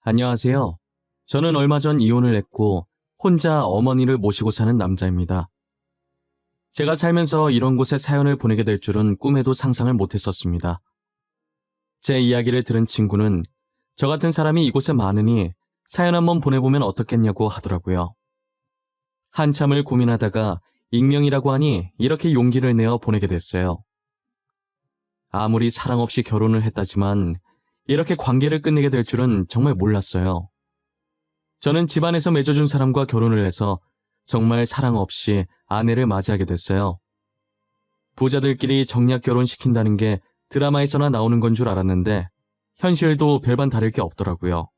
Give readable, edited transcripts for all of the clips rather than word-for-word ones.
안녕하세요. 저는 얼마 전 이혼을 했고 혼자 어머니를 모시고 사는 남자입니다. 제가 살면서 이런 곳에 사연을 보내게 될 줄은 꿈에도 상상을 못했었습니다. 제 이야기를 들은 친구는 저 같은 사람이 이곳에 많으니 사연 한번 보내보면 어떻겠냐고 하더라고요. 한참을 고민하다가 익명이라고 하니 이렇게 용기를 내어 보내게 됐어요. 아무리 사랑 없이 결혼을 했다지만 이렇게 관계를 끝내게 될 줄은 정말 몰랐어요. 저는 집안에서 맺어준 사람과 결혼을 해서 정말 사랑 없이 아내를 맞이하게 됐어요. 부자들끼리 정략 결혼시킨다는 게 드라마에서나 나오는 건 줄 알았는데 현실도 별반 다를 게 없더라고요.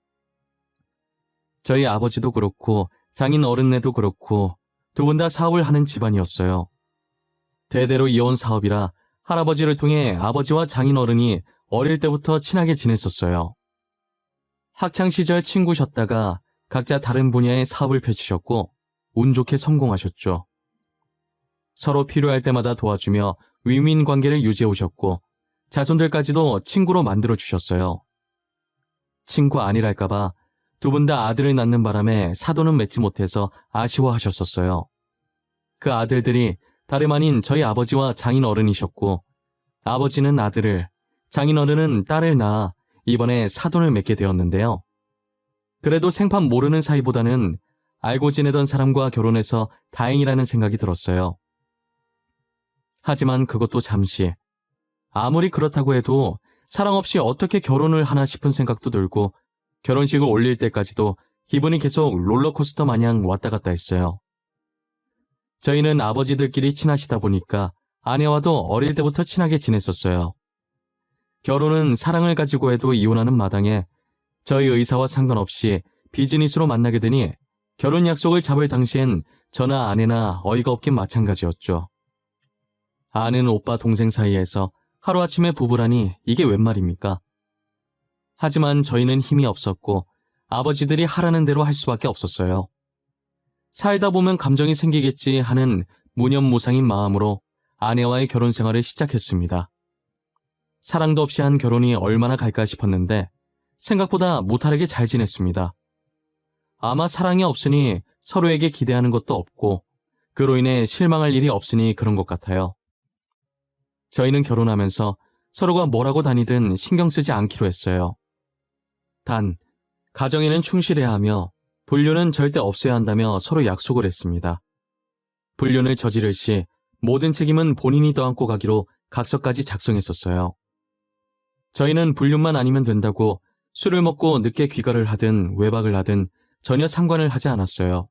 저희 아버지도 그렇고 장인 어른네도 그렇고 두 분 다 사업을 하는 집안이었어요. 대대로 이어온 사업이라 할아버지를 통해 아버지와 장인 어른이 어릴 때부터 친하게 지냈었어요. 학창 시절 친구셨다가 각자 다른 분야의 사업을 펼치셨고 운 좋게 성공하셨죠. 서로 필요할 때마다 도와주며 윈윈 관계를 유지해 오셨고 자손들까지도 친구로 만들어 주셨어요. 친구 아니랄까봐 두 분 다 아들을 낳는 바람에 사돈은 맺지 못해서 아쉬워하셨었어요. 그 아들들이 다름 아닌 저희 아버지와 장인 어른이셨고 아버지는 아들을, 장인 어른은 딸을 낳아 이번에 사돈을 맺게 되었는데요. 그래도 생판 모르는 사이보다는 알고 지내던 사람과 결혼해서 다행이라는 생각이 들었어요. 하지만 그것도 잠시. 아무리 그렇다고 해도 사랑 없이 어떻게 결혼을 하나 싶은 생각도 들고 결혼식을 올릴 때까지도 기분이 계속 롤러코스터 마냥 왔다 갔다 했어요. 저희는 아버지들끼리 친하시다 보니까 아내와도 어릴 때부터 친하게 지냈었어요. 결혼은 사랑을 가지고 해도 이혼하는 마당에 저희 의사와 상관없이 비즈니스로 만나게 되니 결혼 약속을 잡을 당시엔 저나 아내나 어이가 없긴 마찬가지였죠. 아는 오빠 동생 사이에서 하루아침에 부부라니 이게 웬 말입니까? 하지만 저희는 힘이 없었고 아버지들이 하라는 대로 할 수밖에 없었어요. 살다 보면 감정이 생기겠지 하는 무념무상인 마음으로 아내와의 결혼 생활을 시작했습니다. 사랑도 없이 한 결혼이 얼마나 갈까 싶었는데 생각보다 무탈하게 잘 지냈습니다. 아마 사랑이 없으니 서로에게 기대하는 것도 없고 그로 인해 실망할 일이 없으니 그런 것 같아요. 저희는 결혼하면서 서로가 뭐라고 다니든 신경 쓰지 않기로 했어요. 단, 가정에는 충실해야 하며 불륜은 절대 없어야 한다며 서로 약속을 했습니다. 불륜을 저지를 시 모든 책임은 본인이 떠안고 가기로 각서까지 작성했었어요. 저희는 불륜만 아니면 된다고 술을 먹고 늦게 귀가를 하든 외박을 하든 전혀 상관을 하지 않았어요.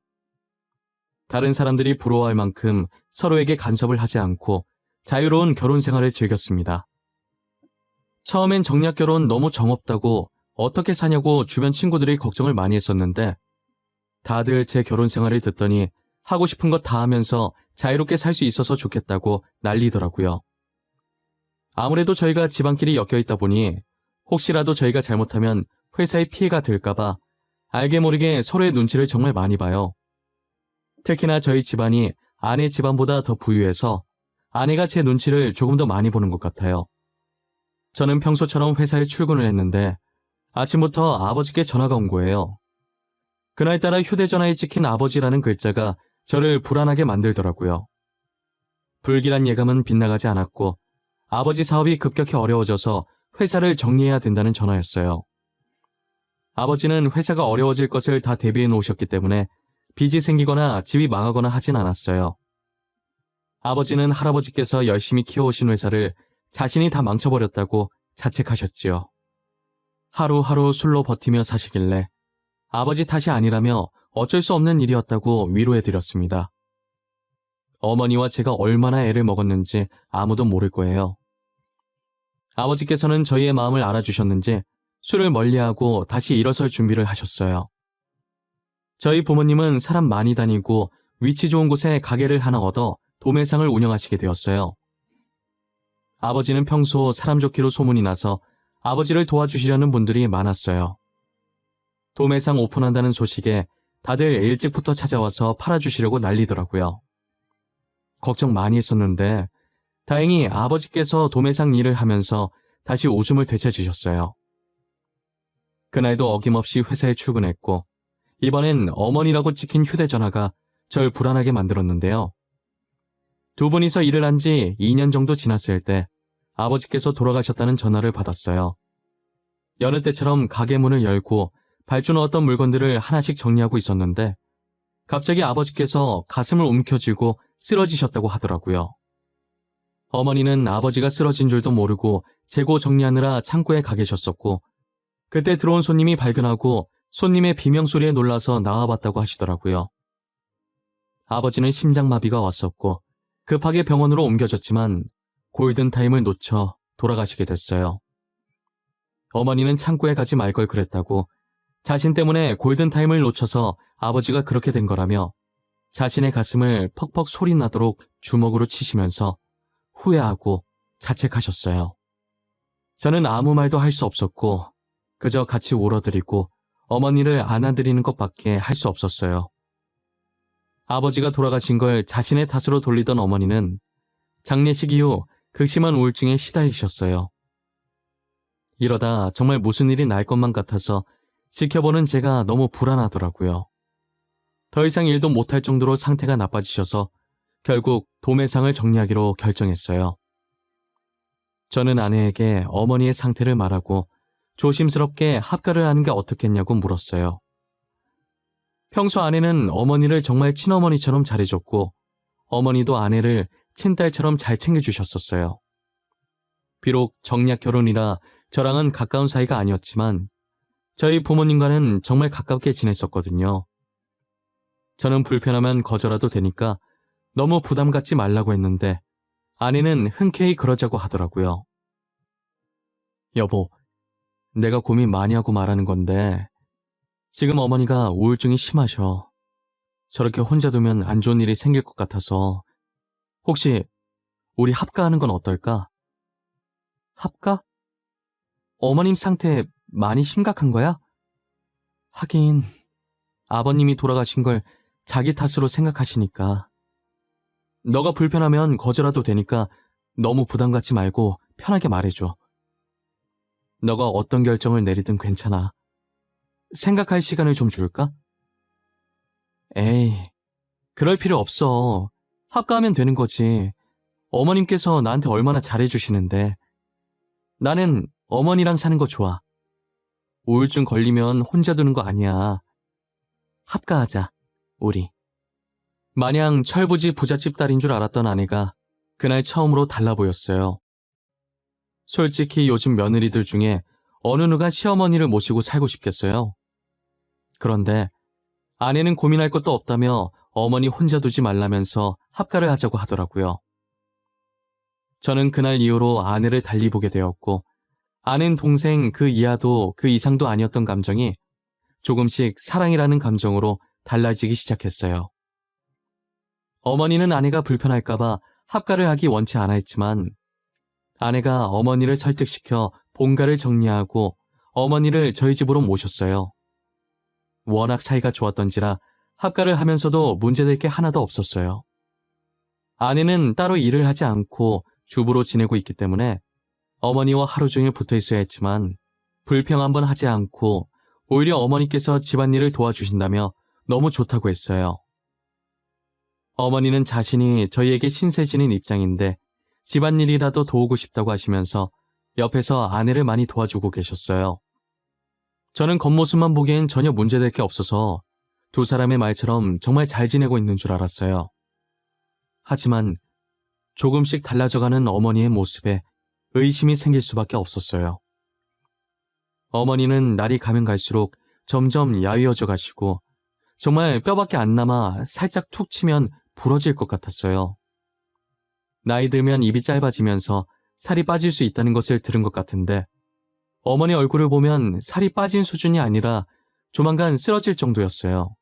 다른 사람들이 부러워할 만큼 서로에게 간섭을 하지 않고 자유로운 결혼 생활을 즐겼습니다. 처음엔 정략 결혼 너무 정없다고 어떻게 사냐고 주변 친구들이 걱정을 많이 했었는데 다들 제 결혼 생활을 듣더니 하고 싶은 것 다 하면서 자유롭게 살 수 있어서 좋겠다고 난리더라고요. 아무래도 저희가 집안끼리 엮여있다 보니 혹시라도 저희가 잘못하면 회사에 피해가 될까봐 알게 모르게 서로의 눈치를 정말 많이 봐요. 특히나 저희 집안이 아내 집안보다 더 부유해서 아내가 제 눈치를 조금 더 많이 보는 것 같아요. 저는 평소처럼 회사에 출근을 했는데 아침부터 아버지께 전화가 온 거예요. 그날따라 휴대전화에 찍힌 아버지라는 글자가 저를 불안하게 만들더라고요. 불길한 예감은 빗나가지 않았고 아버지 사업이 급격히 어려워져서 회사를 정리해야 된다는 전화였어요. 아버지는 회사가 어려워질 것을 다 대비해 놓으셨기 때문에 빚이 생기거나 집이 망하거나 하진 않았어요. 아버지는 할아버지께서 열심히 키워오신 회사를 자신이 다 망쳐버렸다고 자책하셨지요. 하루하루 술로 버티며 사시길래 아버지 탓이 아니라며 어쩔 수 없는 일이었다고 위로해드렸습니다. 어머니와 제가 얼마나 애를 먹었는지 아무도 모를 거예요. 아버지께서는 저희의 마음을 알아주셨는지 술을 멀리하고 다시 일어설 준비를 하셨어요. 저희 부모님은 사람 많이 다니고 위치 좋은 곳에 가게를 하나 얻어 도매상을 운영하시게 되었어요. 아버지는 평소 사람 좋기로 소문이 나서 아버지를 도와주시려는 분들이 많았어요. 도매상 오픈한다는 소식에 다들 일찍부터 찾아와서 팔아주시려고 난리더라고요. 걱정 많이 했었는데 다행히 아버지께서 도매상 일을 하면서 다시 웃음을 되찾으셨어요. 그날도 어김없이 회사에 출근했고 이번엔 어머니라고 찍힌 휴대전화가 절 불안하게 만들었는데요. 두 분이서 일을 한 지 2년 정도 지났을 때 아버지께서 돌아가셨다는 전화를 받았어요. 여느 때처럼 가게 문을 열고 발주 넣었던 물건들을 하나씩 정리하고 있었는데 갑자기 아버지께서 가슴을 움켜쥐고 쓰러지셨다고 하더라고요. 어머니는 아버지가 쓰러진 줄도 모르고 재고 정리하느라 창고에 가 계셨었고 그때 들어온 손님이 발견하고 손님의 비명소리에 놀라서 나와봤다고 하시더라고요. 아버지는 심장마비가 왔었고 급하게 병원으로 옮겨졌지만 골든타임을 놓쳐 돌아가시게 됐어요. 어머니는 창고에 가지 말 걸 그랬다고 자신 때문에 골든타임을 놓쳐서 아버지가 그렇게 된 거라며 자신의 가슴을 퍽퍽 소리 나도록 주먹으로 치시면서 후회하고 자책하셨어요. 저는 아무 말도 할 수 없었고 그저 같이 울어드리고 어머니를 안아드리는 것밖에 할 수 없었어요. 아버지가 돌아가신 걸 자신의 탓으로 돌리던 어머니는 장례식 이후 극심한 우울증에 시달리셨어요. 이러다 정말 무슨 일이 날 것만 같아서 지켜보는 제가 너무 불안하더라고요. 더 이상 일도 못할 정도로 상태가 나빠지셔서 결국 도매상을 정리하기로 결정했어요. 저는 아내에게 어머니의 상태를 말하고 조심스럽게 합가를 하는 게 어떻겠냐고 물었어요. 평소 아내는 어머니를 정말 친어머니처럼 잘해줬고 어머니도 아내를 친딸처럼 잘 챙겨주셨었어요. 비록 정략 결혼이라 저랑은 가까운 사이가 아니었지만 저희 부모님과는 정말 가깝게 지냈었거든요. 저는 불편하면 거절해도 되니까 너무 부담 갖지 말라고 했는데 아내는 흔쾌히 그러자고 하더라고요. 여보, 내가 고민 많이 하고 말하는 건데 지금 어머니가 우울증이 심하셔. 저렇게 혼자 두면 안 좋은 일이 생길 것 같아서 혹시 우리 합가하는 건 어떨까? 합가? 어머님 상태 많이 심각한 거야? 하긴 아버님이 돌아가신 걸 자기 탓으로 생각하시니까. 너가 불편하면 거절해도 되니까 너무 부담 갖지 말고 편하게 말해줘. 너가 어떤 결정을 내리든 괜찮아. 생각할 시간을 좀 줄까? 에이, 그럴 필요 없어. 합가하면 되는 거지. 어머님께서 나한테 얼마나 잘해주시는데. 나는 어머니랑 사는 거 좋아. 우울증 걸리면 혼자 두는 거 아니야. 합가하자, 우리. 마냥 철부지 부잣집 딸인 줄 알았던 아내가 그날 처음으로 달라 보였어요. 솔직히 요즘 며느리들 중에 어느 누가 시어머니를 모시고 살고 싶겠어요. 그런데 아내는 고민할 것도 없다며 어머니 혼자 두지 말라면서 합가를 하자고 하더라고요. 저는 그날 이후로 아내를 달리 보게 되었고 아는 동생 그 이하도 그 이상도 아니었던 감정이 조금씩 사랑이라는 감정으로 달라지기 시작했어요. 어머니는 아내가 불편할까봐 합가를 하기 원치 않아 했지만 아내가 어머니를 설득시켜 본가를 정리하고 어머니를 저희 집으로 모셨어요. 워낙 사이가 좋았던지라 합가를 하면서도 문제될 게 하나도 없었어요. 아내는 따로 일을 하지 않고 주부로 지내고 있기 때문에 어머니와 하루 종일 붙어 있어야 했지만 불평 한번 하지 않고 오히려 어머니께서 집안일을 도와주신다며 너무 좋다고 했어요. 어머니는 자신이 저희에게 신세 지닌 입장인데 집안일이라도 도우고 싶다고 하시면서 옆에서 아내를 많이 도와주고 계셨어요. 저는 겉모습만 보기엔 전혀 문제될 게 없어서 두 사람의 말처럼 정말 잘 지내고 있는 줄 알았어요. 하지만 조금씩 달라져가는 어머니의 모습에 의심이 생길 수밖에 없었어요. 어머니는 날이 가면 갈수록 점점 야위어져 가시고 정말 뼈밖에 안 남아 살짝 툭 치면 부러질 것 같았어요. 나이 들면 입이 짧아지면서 살이 빠질 수 있다는 것을 들은 것 같은데 어머니 얼굴을 보면 살이 빠진 수준이 아니라 조만간 쓰러질 정도였어요.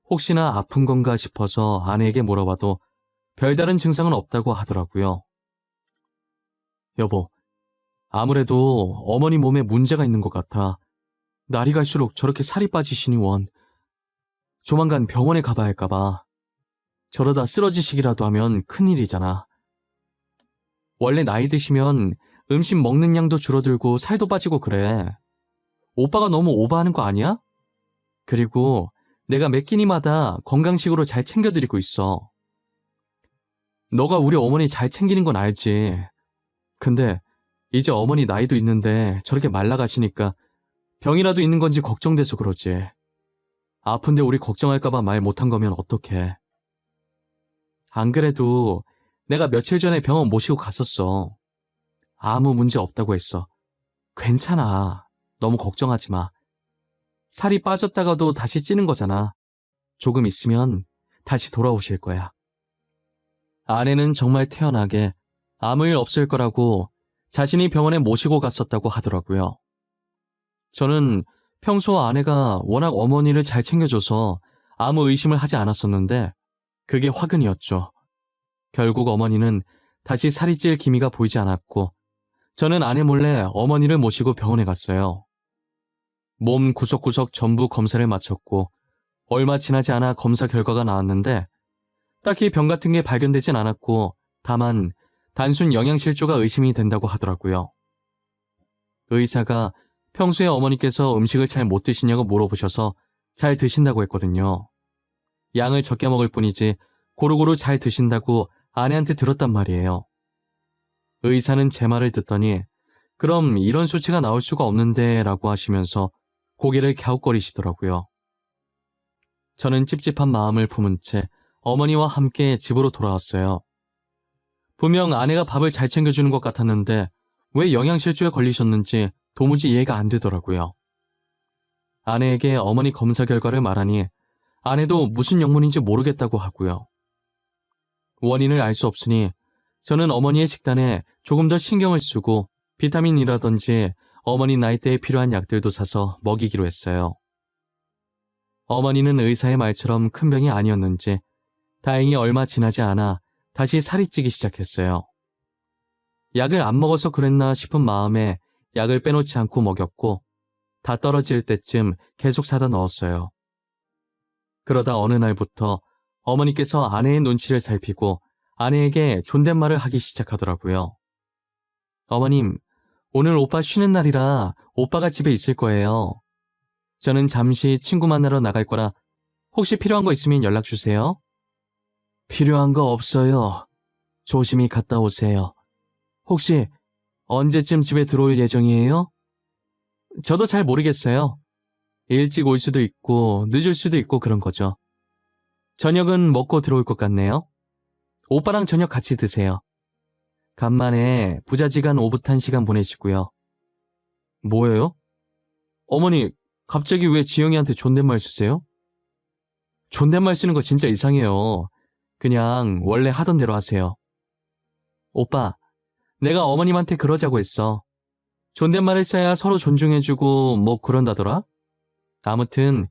혹시나 아픈 건가 싶어서 아내에게 물어봐도 별다른 증상은 없다고 하더라고요. 여보, 아무래도 어머니 몸에 문제가 있는 것 같아. 날이 갈수록 저렇게 살이 빠지시니 원. 조만간 병원에 가봐야 할까봐. 저러다 쓰러지시기라도 하면 큰일이잖아. 원래 나이 드시면 음식 먹는 양도 줄어들고 살도 빠지고 그래. 오빠가 너무 오버하는 거 아니야? 그리고 내가 매 끼니마다 건강식으로 잘 챙겨드리고 있어. 너가 우리 어머니 잘 챙기는 건 알지. 근데 이제 어머니 나이도 있는데 저렇게 말라가시니까 병이라도 있는 건지 걱정돼서 그러지. 아픈데 우리 걱정할까봐 말 못한 거면 어떡해. 안 그래도 내가 며칠 전에 병원 모시고 갔었어. 아무 문제 없다고 했어. 괜찮아. 너무 걱정하지 마. 살이 빠졌다가도 다시 찌는 거잖아. 조금 있으면 다시 돌아오실 거야. 아내는 정말 태연하게 아무 일 없을 거라고 자신이 병원에 모시고 갔었다고 하더라고요. 저는 평소 아내가 워낙 어머니를 잘 챙겨줘서 아무 의심을 하지 않았었는데 그게 화근이었죠. 결국 어머니는 다시 살이 찔 기미가 보이지 않았고 저는 아내 몰래 어머니를 모시고 병원에 갔어요. 몸 구석구석 전부 검사를 마쳤고 얼마 지나지 않아 검사 결과가 나왔는데 딱히 병 같은 게 발견되진 않았고 다만 단순 영양실조가 의심이 된다고 하더라고요. 의사가 평소에 어머니께서 음식을 잘 못 드시냐고 물어보셔서 잘 드신다고 했거든요. 양을 적게 먹을 뿐이지 고루고루 잘 드신다고 아내한테 들었단 말이에요. 의사는 제 말을 듣더니 그럼 이런 수치가 나올 수가 없는데 라고 하시면서 고개를 갸웃거리시더라고요. 저는 찝찝한 마음을 품은 채 어머니와 함께 집으로 돌아왔어요. 분명 아내가 밥을 잘 챙겨주는 것 같았는데 왜 영양실조에 걸리셨는지 도무지 이해가 안 되더라고요. 아내에게 어머니 검사 결과를 말하니 아내도 무슨 영문인지 모르겠다고 하고요. 원인을 알 수 없으니 저는 어머니의 식단에 조금 더 신경을 쓰고 비타민이라든지 어머니 나이대에 필요한 약들도 사서 먹이기로 했어요. 어머니는 의사의 말처럼 큰 병이 아니었는지 다행히 얼마 지나지 않아 다시 살이 찌기 시작했어요. 약을 안 먹어서 그랬나 싶은 마음에 약을 빼놓지 않고 먹였고 다 떨어질 때쯤 계속 사다 넣었어요. 그러다 어느 날부터 어머니께서 아내의 눈치를 살피고 아내에게 존댓말을 하기 시작하더라고요. 어머님, 오늘 오빠 쉬는 날이라 오빠가 집에 있을 거예요. 저는 잠시 친구 만나러 나갈 거라 혹시 필요한 거 있으면 연락 주세요. 필요한 거 없어요. 조심히 갔다 오세요. 혹시 언제쯤 집에 들어올 예정이에요? 저도 잘 모르겠어요. 일찍 올 수도 있고 늦을 수도 있고 그런 거죠. 저녁은 먹고 들어올 것 같네요. 오빠랑 저녁 같이 드세요. 간만에 부자지간 오붓한 시간 보내시고요. 뭐예요? 어머니, 갑자기 왜 지영이한테 존댓말 쓰세요? 존댓말 쓰는 거 진짜 이상해요. 그냥 원래 하던 대로 하세요. 오빠, 내가 어머님한테 그러자고 했어. 존댓말을 써야 서로 존중해주고 뭐 그런다더라? 아무튼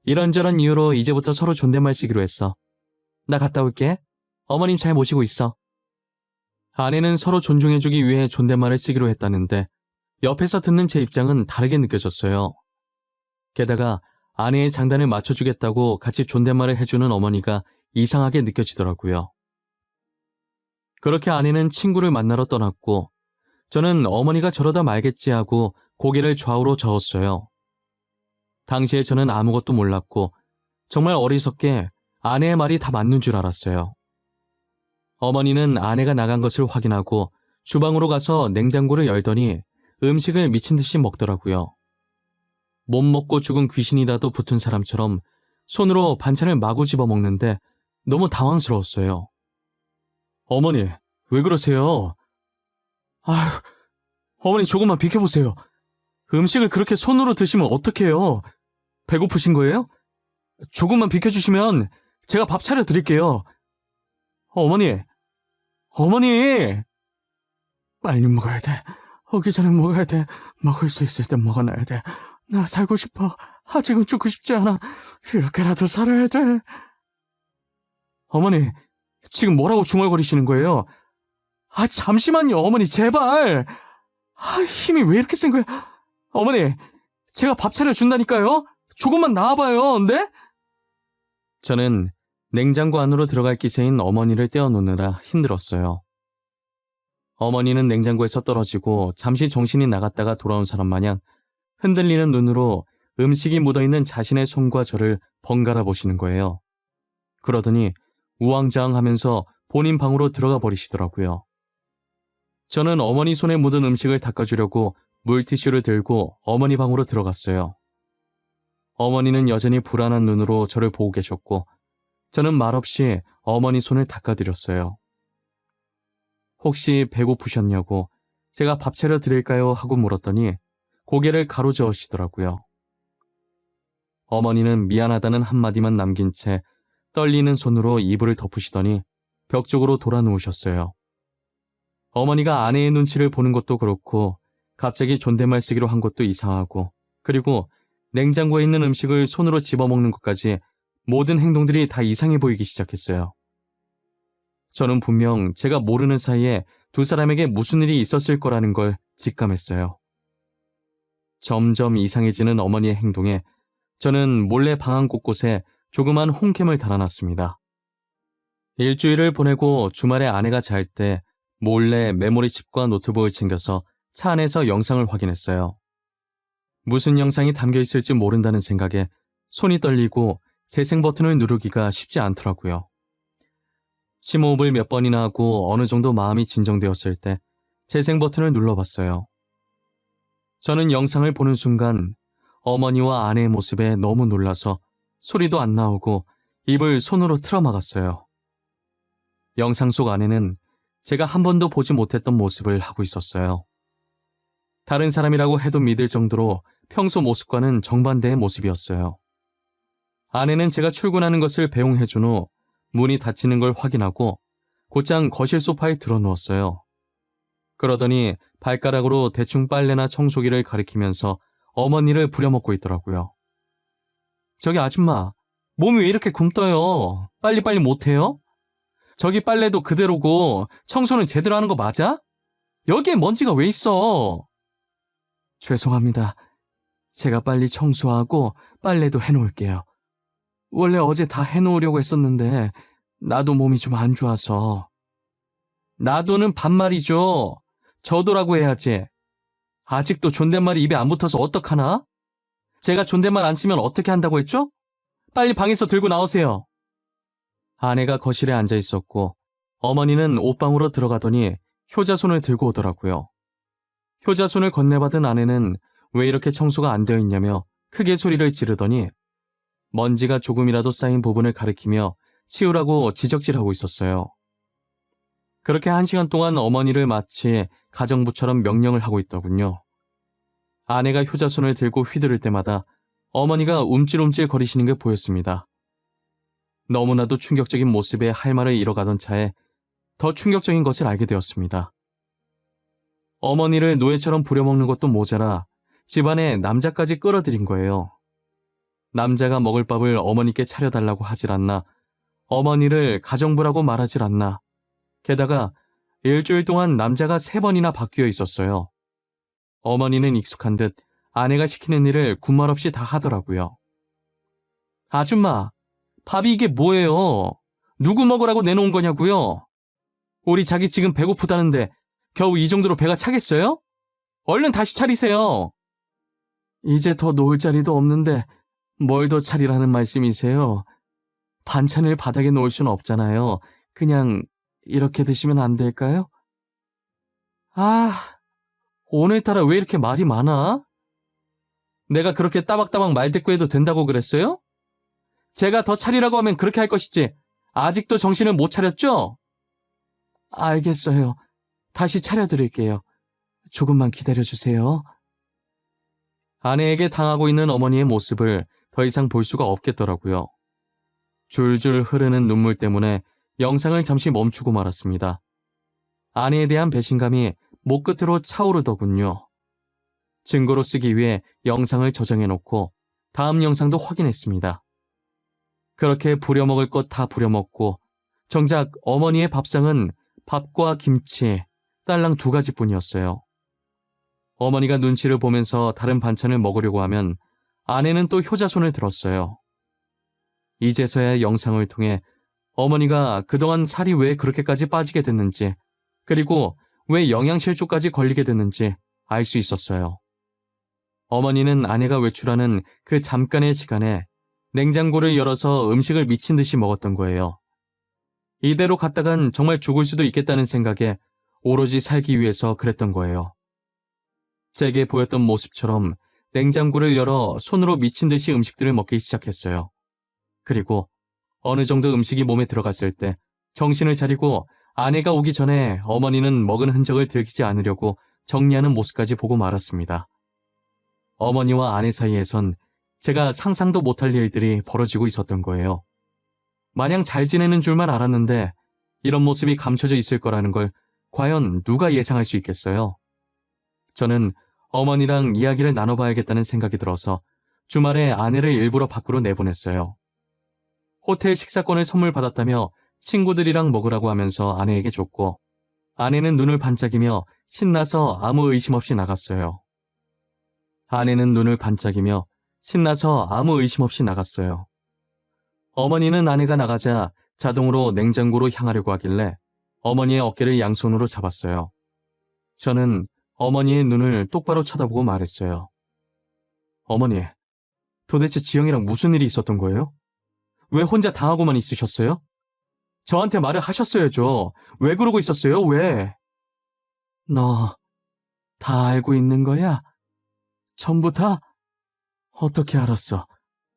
이런저런 이유로 이제부터 서로 존댓말 쓰기로 했어. 나 갔다 올게. 어머님 잘 모시고 있어. 아내는 서로 존중해주기 위해 존댓말을 쓰기로 했다는데 옆에서 듣는 제 입장은 다르게 느껴졌어요. 게다가 아내의 장단을 맞춰주겠다고 같이 존댓말을 해주는 어머니가 이상하게 느껴지더라고요. 그렇게 아내는 친구를 만나러 떠났고 저는 어머니가 저러다 말겠지 하고 고개를 좌우로 저었어요. 당시에 저는 아무것도 몰랐고 정말 어리석게 아내의 말이 다 맞는 줄 알았어요. 어머니는 아내가 나간 것을 확인하고 주방으로 가서 냉장고를 열더니 음식을 미친 듯이 먹더라고요. 못 먹고 죽은 귀신이라도 붙은 사람처럼 손으로 반찬을 마구 집어먹는데 너무 당황스러웠어요. 어머니, 왜 그러세요? 아휴, 어머니 조금만 비켜보세요. 음식을 그렇게 손으로 드시면 어떡해요? 배고프신 거예요? 조금만 비켜주시면 제가 밥 차려드릴게요. 어머니! 빨리 먹어야 돼. 오기 전에 먹어야 돼. 먹을 수 있을 때 먹어놔야 돼. 나 살고 싶어. 아직은 죽고 싶지 않아. 이렇게라도 살아야 돼. 어머니, 지금 뭐라고 중얼거리시는 거예요? 잠시만요, 어머니, 제발. 힘이 왜 이렇게 센 거야? 어머니, 제가 밥 차려준다니까요? 조금만 나와봐요, 네? 저는 냉장고 안으로 들어갈 기세인 어머니를 떼어놓느라 힘들었어요. 어머니는 냉장고에서 떨어지고 잠시 정신이 나갔다가 돌아온 사람 마냥 흔들리는 눈으로 음식이 묻어있는 자신의 손과 저를 번갈아 보시는 거예요. 그러더니 우왕좌왕하면서 본인 방으로 들어가 버리시더라고요. 저는 어머니 손에 묻은 음식을 닦아주려고 물티슈를 들고 어머니 방으로 들어갔어요. 어머니는 여전히 불안한 눈으로 저를 보고 계셨고 저는 말없이 어머니 손을 닦아드렸어요. 혹시 배고프셨냐고 제가 밥 차려 드릴까요? 하고 물었더니 고개를 가로저으시더라고요. 어머니는 미안하다는 한마디만 남긴 채 떨리는 손으로 이불을 덮으시더니 벽 쪽으로 돌아 누우셨어요. 어머니가 아내의 눈치를 보는 것도 그렇고 갑자기 존댓말 쓰기로 한 것도 이상하고 그리고 냉장고에 있는 음식을 손으로 집어먹는 것까지 모든 행동들이 다 이상해 보이기 시작했어요. 저는 분명 제가 모르는 사이에 두 사람에게 무슨 일이 있었을 거라는 걸 직감했어요. 점점 이상해지는 어머니의 행동에 저는 몰래 방 안 곳곳에 조그만 홈캠을 달아놨습니다. 일주일을 보내고 주말에 아내가 잘 때 몰래 메모리칩과 노트북을 챙겨서 차 안에서 영상을 확인했어요. 무슨 영상이 담겨 있을지 모른다는 생각에 손이 떨리고 재생 버튼을 누르기가 쉽지 않더라고요. 심호흡을 몇 번이나 하고 어느 정도 마음이 진정되었을 때 재생 버튼을 눌러봤어요. 저는 영상을 보는 순간 어머니와 아내의 모습에 너무 놀라서 소리도 안 나오고 입을 손으로 틀어막았어요. 영상 속 아내는 제가 한 번도 보지 못했던 모습을 하고 있었어요. 다른 사람이라고 해도 믿을 정도로 평소 모습과는 정반대의 모습이었어요. 아내는 제가 출근하는 것을 배웅해준 후 문이 닫히는 걸 확인하고 곧장 거실 소파에 드러누웠어요. 그러더니 발가락으로 대충 빨래나 청소기를 가리키면서 어머니를 부려먹고 있더라고요. 저기 아줌마, 몸이 왜 이렇게 굼떠요? 빨리빨리 못해요? 저기 빨래도 그대로고 청소는 제대로 하는 거 맞아? 여기에 먼지가 왜 있어? 죄송합니다. 제가 빨리 청소하고 빨래도 해놓을게요. 원래 어제 다 해놓으려고 했었는데 나도 몸이 좀 안 좋아서. 나도는 반말이죠. 저도라고 해야지. 아직도 존댓말이 입에 안 붙어서 어떡하나? 제가 존댓말 안 쓰면 어떻게 한다고 했죠? 빨리 방에서 들고 나오세요. 아내가 거실에 앉아 있었고 어머니는 옷방으로 들어가더니 효자손을 들고 오더라고요. 효자손을 건네받은 아내는 왜 이렇게 청소가 안 되어 있냐며 크게 소리를 지르더니 먼지가 조금이라도 쌓인 부분을 가리키며 치우라고 지적질하고 있었어요. 그렇게 1시간 동안 어머니를 마치 가정부처럼 명령을 하고 있더군요. 아내가 효자손을 들고 휘두를 때마다 어머니가 움찔움찔 거리시는 게 보였습니다. 너무나도 충격적인 모습에 할 말을 잃어가던 차에 더 충격적인 것을 알게 되었습니다. 어머니를 노예처럼 부려먹는 것도 모자라 집안에 남자까지 끌어들인 거예요. 남자가 먹을 밥을 어머니께 차려달라고 하질 않나, 어머니를 가정부라고 말하질 않나, 게다가 일주일 동안 남자가 3번이나 바뀌어 있었어요. 어머니는 익숙한 듯 아내가 시키는 일을 군말 없이 다 하더라고요. 아줌마, 밥이 이게 뭐예요? 누구 먹으라고 내놓은 거냐고요? 우리 자기 지금 배고프다는데 겨우 이 정도로 배가 차겠어요? 얼른 다시 차리세요. 이제 더 놓을 자리도 없는데 뭘 더 차리라는 말씀이세요? 반찬을 바닥에 놓을 수는 없잖아요. 그냥 이렇게 드시면 안 될까요? 아, 오늘따라 왜 이렇게 말이 많아? 내가 그렇게 따박따박 말대꾸해도 된다고 그랬어요? 제가 더 차리라고 하면 그렇게 할 것이지 아직도 정신을 못 차렸죠? 알겠어요. 다시 차려드릴게요. 조금만 기다려주세요. 아내에게 당하고 있는 어머니의 모습을 더 이상 볼 수가 없겠더라고요. 줄줄 흐르는 눈물 때문에 영상을 잠시 멈추고 말았습니다. 아내에 대한 배신감이 목 끝으로 차오르더군요. 증거로 쓰기 위해 영상을 저장해놓고 다음 영상도 확인했습니다. 그렇게 부려먹을 것 다 부려먹고 정작 어머니의 밥상은 밥과 김치, 딸랑 2가지뿐이었어요. 어머니가 눈치를 보면서 다른 반찬을 먹으려고 하면 아내는 또 효자손을 들었어요. 이제서야 영상을 통해 어머니가 그동안 살이 왜 그렇게까지 빠지게 됐는지, 그리고 왜 영양실조까지 걸리게 됐는지 알 수 있었어요. 어머니는 아내가 외출하는 그 잠깐의 시간에 냉장고를 열어서 음식을 미친 듯이 먹었던 거예요. 이대로 갔다간 정말 죽을 수도 있겠다는 생각에 오로지 살기 위해서 그랬던 거예요. 제게 보였던 모습처럼 냉장고를 열어 손으로 미친 듯이 음식들을 먹기 시작했어요. 그리고 어느 정도 음식이 몸에 들어갔을 때 정신을 차리고 아내가 오기 전에 어머니는 먹은 흔적을 들키지 않으려고 정리하는 모습까지 보고 말았습니다. 어머니와 아내 사이에선 제가 상상도 못할 일들이 벌어지고 있었던 거예요. 마냥 잘 지내는 줄만 알았는데 이런 모습이 감춰져 있을 거라는 걸 과연 누가 예상할 수 있겠어요? 저는 어머니랑 이야기를 나눠봐야겠다는 생각이 들어서 주말에 아내를 일부러 밖으로 내보냈어요. 호텔 식사권을 선물 받았다며 친구들이랑 먹으라고 하면서 아내에게 줬고, 아내는 눈을 반짝이며 신나서 아무 의심 없이 나갔어요. 어머니는 아내가 나가자 자동으로 냉장고로 향하려고 하길래 어머니의 어깨를 양손으로 잡았어요. 저는 어머니의 눈을 똑바로 쳐다보고 말했어요. 어머니, 도대체 지영이랑 무슨 일이 있었던 거예요? 왜 혼자 당하고만 있으셨어요? 저한테 말을 하셨어야죠. 왜 그러고 있었어요? 왜? 너 다 알고 있는 거야? 전부 다? 어떻게 알았어?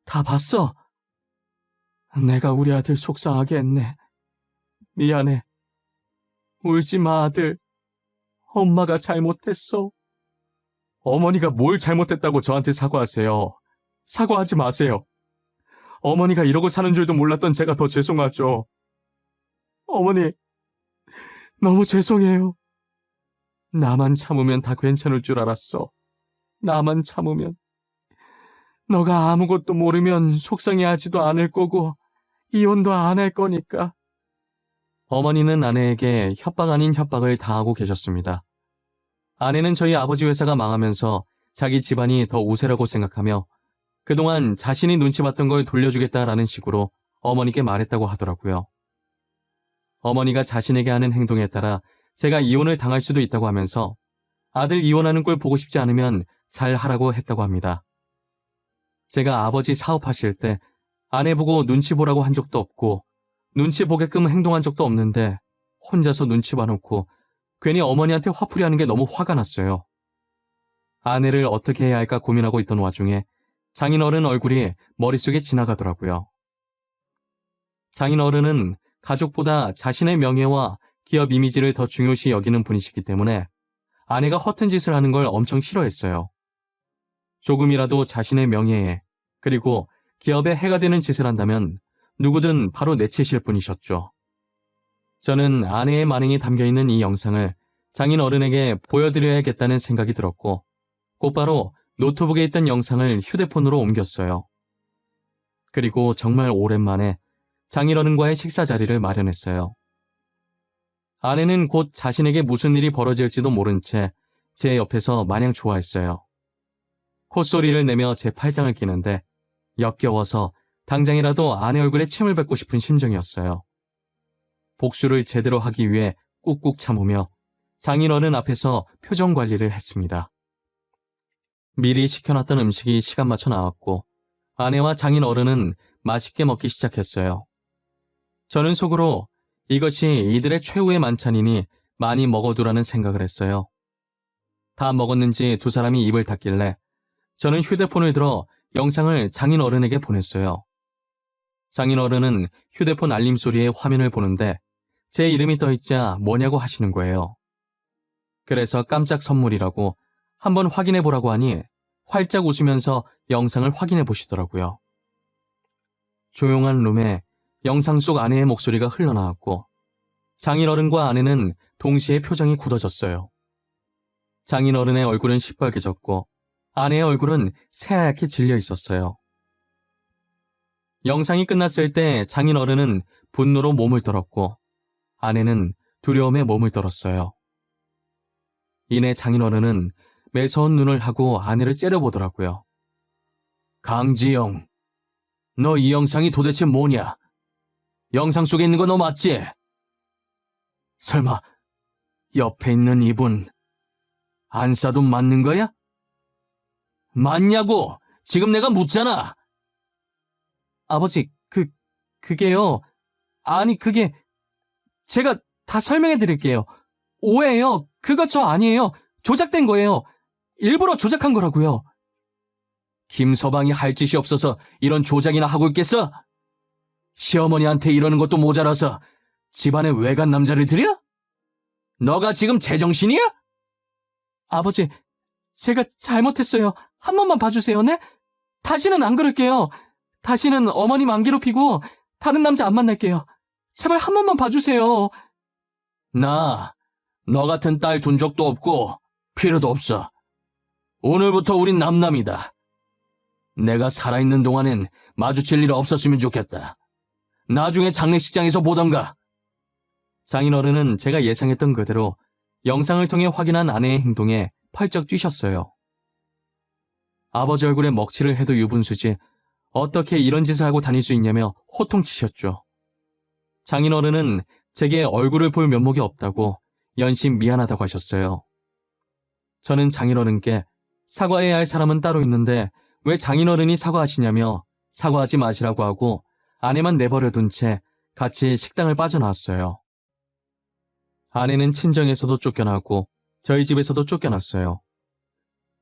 다 봤어? 내가 우리 아들 속상하게 했네. 미안해. 울지 마, 아들. 엄마가 잘못했어. 어머니가 뭘 잘못했다고 저한테 사과하세요. 사과하지 마세요. 어머니가 이러고 사는 줄도 몰랐던 제가 더 죄송하죠. 어머니, 너무 죄송해요. 나만 참으면 다 괜찮을 줄 알았어. 나만 참으면. 너가 아무것도 모르면 속상해하지도 않을 거고 이혼도 안 할 거니까. 어머니는 아내에게 협박 아닌 협박을 당하고 계셨습니다. 아내는 저희 아버지 회사가 망하면서 자기 집안이 더 우세라고 생각하며 그동안 자신이 눈치 봤던 걸 돌려주겠다라는 식으로 어머니께 말했다고 하더라고요. 어머니가 자신에게 하는 행동에 따라 제가 이혼을 당할 수도 있다고 하면서 아들 이혼하는 걸 보고 싶지 않으면 잘 하라고 했다고 합니다. 제가 아버지 사업하실 때 아내 보고 눈치 보라고 한 적도 없고 눈치 보게끔 행동한 적도 없는데 혼자서 눈치 봐놓고 괜히 어머니한테 화풀이 하는 게 너무 화가 났어요. 아내를 어떻게 해야 할까 고민하고 있던 와중에 장인어른 얼굴이 머릿속에 지나가더라고요. 장인어른은 가족보다 자신의 명예와 기업 이미지를 더 중요시 여기는 분이시기 때문에 아내가 허튼 짓을 하는 걸 엄청 싫어했어요. 조금이라도 자신의 명예에 그리고 기업에 해가 되는 짓을 한다면 누구든 바로 내치실 분이셨죠. 저는 아내의 만행이 담겨있는 이 영상을 장인어른에게 보여드려야겠다는 생각이 들었고 곧바로 노트북에 있던 영상을 휴대폰으로 옮겼어요. 그리고 정말 오랜만에 장인어른과의 식사 자리를 마련했어요. 아내는 곧 자신에게 무슨 일이 벌어질지도 모른 채 제 옆에서 마냥 좋아했어요. 콧소리를 내며 제 팔짱을 끼는데 역겨워서 당장이라도 아내 얼굴에 침을 뱉고 싶은 심정이었어요. 복수를 제대로 하기 위해 꾹꾹 참으며 장인어른 앞에서 표정 관리를 했습니다. 미리 시켜놨던 음식이 시간 맞춰 나왔고 아내와 장인어른은 맛있게 먹기 시작했어요. 저는 속으로 이것이 이들의 최후의 만찬이니 많이 먹어두라는 생각을 했어요. 다 먹었는지 두 사람이 입을 닫길래 저는 휴대폰을 들어 영상을 장인어른에게 보냈어요. 장인어른은 휴대폰 알림 소리에 화면을 보는데 제 이름이 떠있자 뭐냐고 하시는 거예요. 그래서 깜짝 선물이라고 한번 확인해 보라고 하니 활짝 웃으면서 영상을 확인해 보시더라고요. 조용한 룸에 영상 속 아내의 목소리가 흘러나왔고 장인어른과 아내는 동시에 표정이 굳어졌어요. 장인어른의 얼굴은 시뻘개졌고 아내의 얼굴은 새하얗게 질려 있었어요. 영상이 끝났을 때 장인어른은 분노로 몸을 떨었고 아내는 두려움에 몸을 떨었어요. 이내 장인어른은 매서운 눈을 하고 아내를 째려보더라고요. 강지영, 너 이 영상이 도대체 뭐냐? 영상 속에 있는 거 너 맞지? 설마 옆에 있는 이분 안사돈 맞는 거야? 맞냐고! 지금 내가 묻잖아! 아버지, 그게요. 아니, 제가 다 설명해 드릴게요. 오해예요. 그거 저 아니에요. 조작된 거예요. 일부러 조작한 거라고요. 김서방이 할 짓이 없어서 이런 조작이나 하고 있겠어? 시어머니한테 이러는 것도 모자라서 집안에 외간 남자를 들여? 너가 지금 제정신이야? 아버지, 제가 잘못했어요. 한 번만 봐주세요, 네? 다시는 안 그럴게요. 다시는 어머님 안 괴롭히고 다른 남자 안 만날게요. 제발 한 번만 봐주세요. 너 같은 딸 둔 적도 없고 필요도 없어. 오늘부터 우린 남남이다. 내가 살아있는 동안엔 마주칠 일 없었으면 좋겠다. 나중에 장례식장에서 보던가. 장인어른은 제가 예상했던 그대로 영상을 통해 확인한 아내의 행동에 펄쩍 뛰셨어요. 아버지 얼굴에 먹칠을 해도 유분수지 어떻게 이런 짓을 하고 다닐 수 있냐며 호통치셨죠. 장인어른은 제게 얼굴을 볼 면목이 없다고 연신 미안하다고 하셨어요. 저는 장인어른께 사과해야 할 사람은 따로 있는데 왜 장인어른이 사과하시냐며 사과하지 마시라고 하고 아내만 내버려 둔 채 같이 식당을 빠져나왔어요. 아내는 친정에서도 쫓겨나고 저희 집에서도 쫓겨났어요.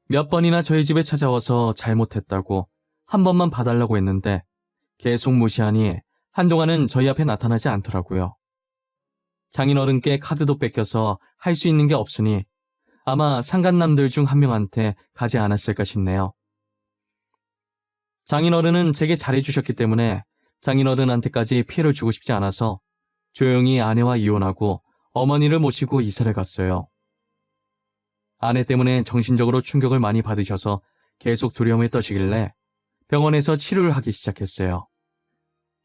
몇 번이나 저희 집에 찾아와서 잘못했다고 한 번만 봐달라고 했는데 계속 무시하니 한동안은 저희 앞에 나타나지 않더라고요. 장인어른께 카드도 뺏겨서 할 수 있는 게 없으니 아마 상간남들 중 한 명한테 가지 않았을까 싶네요. 장인어른은 제게 잘해주셨기 때문에 장인어른한테까지 피해를 주고 싶지 않아서 조용히 아내와 이혼하고 어머니를 모시고 이사를 갔어요. 아내 때문에 정신적으로 충격을 많이 받으셔서 계속 두려움에 떠시길래 병원에서 치료를 하기 시작했어요.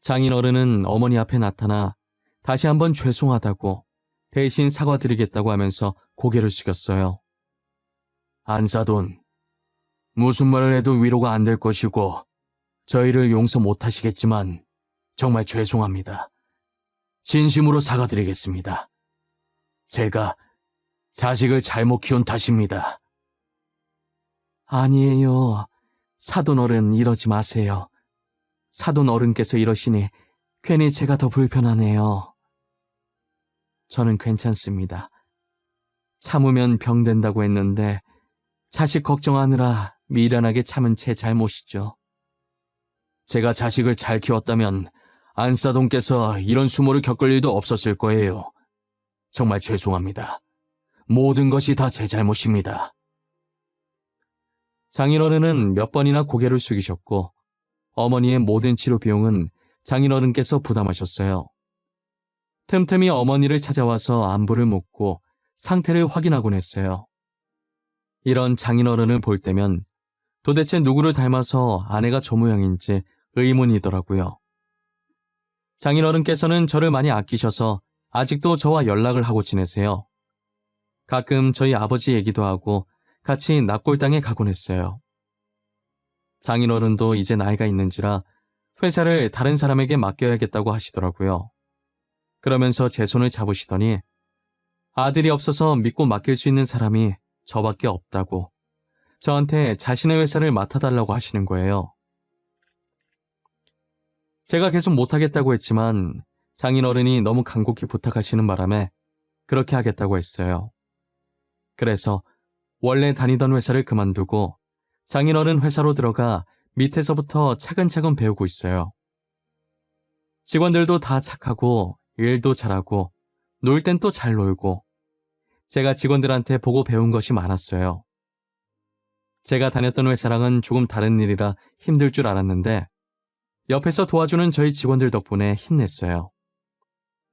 장인어른은 어머니 앞에 나타나 다시 한번 죄송하다고 대신 사과드리겠다고 하면서 고개를 숙였어요. 안사돈, 무슨 말을 해도 위로가 안 될 것이고 저희를 용서 못하시겠지만 정말 죄송합니다. 진심으로 사과드리겠습니다. 제가 자식을 잘못 키운 탓입니다. 아니에요. 사돈 어른 이러지 마세요. 사돈 어른께서 이러시니 괜히 제가 더 불편하네요. 저는 괜찮습니다. 참으면 병된다고 했는데 자식 걱정하느라 미련하게 참은 제 잘못이죠. 제가 자식을 잘 키웠다면 안사돈께서 이런 수모를 겪을 일도 없었을 거예요. 정말 죄송합니다. 모든 것이 다 제 잘못입니다. 장인어른은 몇 번이나 고개를 숙이셨고 어머니의 모든 치료 비용은 장인어른께서 부담하셨어요. 틈틈이 어머니를 찾아와서 안부를 묻고 상태를 확인하곤 했어요. 이런 장인어른을 볼 때면 도대체 누구를 닮아서 아내가 저 모양인지 의문이더라고요. 장인어른께서는 저를 많이 아끼셔서 아직도 저와 연락을 하고 지내세요. 가끔 저희 아버지 얘기도 하고 같이 납골당에 가곤 했어요. 장인어른도 이제 나이가 있는지라 회사를 다른 사람에게 맡겨야겠다고 하시더라고요. 그러면서 제 손을 잡으시더니 아들이 없어서 믿고 맡길 수 있는 사람이 저밖에 없다고 저한테 자신의 회사를 맡아달라고 하시는 거예요. 제가 계속 못하겠다고 했지만 장인어른이 너무 간곡히 부탁하시는 바람에 그렇게 하겠다고 했어요. 그래서 원래 다니던 회사를 그만두고 장인어른 회사로 들어가 밑에서부터 차근차근 배우고 있어요. 직원들도 다 착하고 일도 잘하고 놀 땐 또 잘 놀고 제가 직원들한테 보고 배운 것이 많았어요. 제가 다녔던 회사랑은 조금 다른 일이라 힘들 줄 알았는데 옆에서 도와주는 저희 직원들 덕분에 힘냈어요.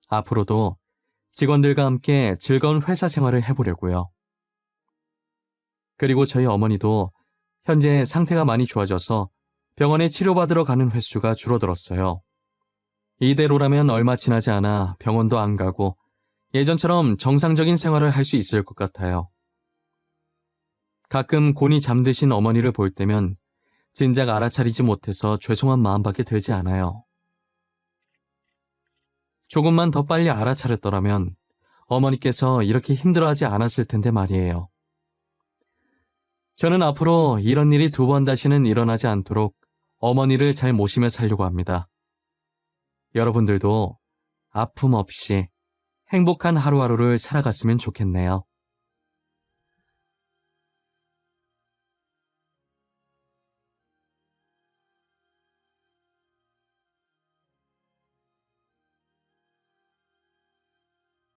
앞으로도 직원들과 함께 즐거운 회사 생활을 해보려고요. 그리고 저희 어머니도 현재 상태가 많이 좋아져서 병원에 치료받으러 가는 횟수가 줄어들었어요. 이대로라면 얼마 지나지 않아 병원도 안 가고 예전처럼 정상적인 생활을 할 수 있을 것 같아요. 가끔 곤히 잠드신 어머니를 볼 때면 진작 알아차리지 못해서 죄송한 마음밖에 들지 않아요. 조금만 더 빨리 알아차렸더라면 어머니께서 이렇게 힘들어하지 않았을 텐데 말이에요. 저는 앞으로 이런 일이 2번 다시는 일어나지 않도록 어머니를 잘 모시며 살려고 합니다. 여러분들도 아픔 없이 행복한 하루하루를 살아갔으면 좋겠네요.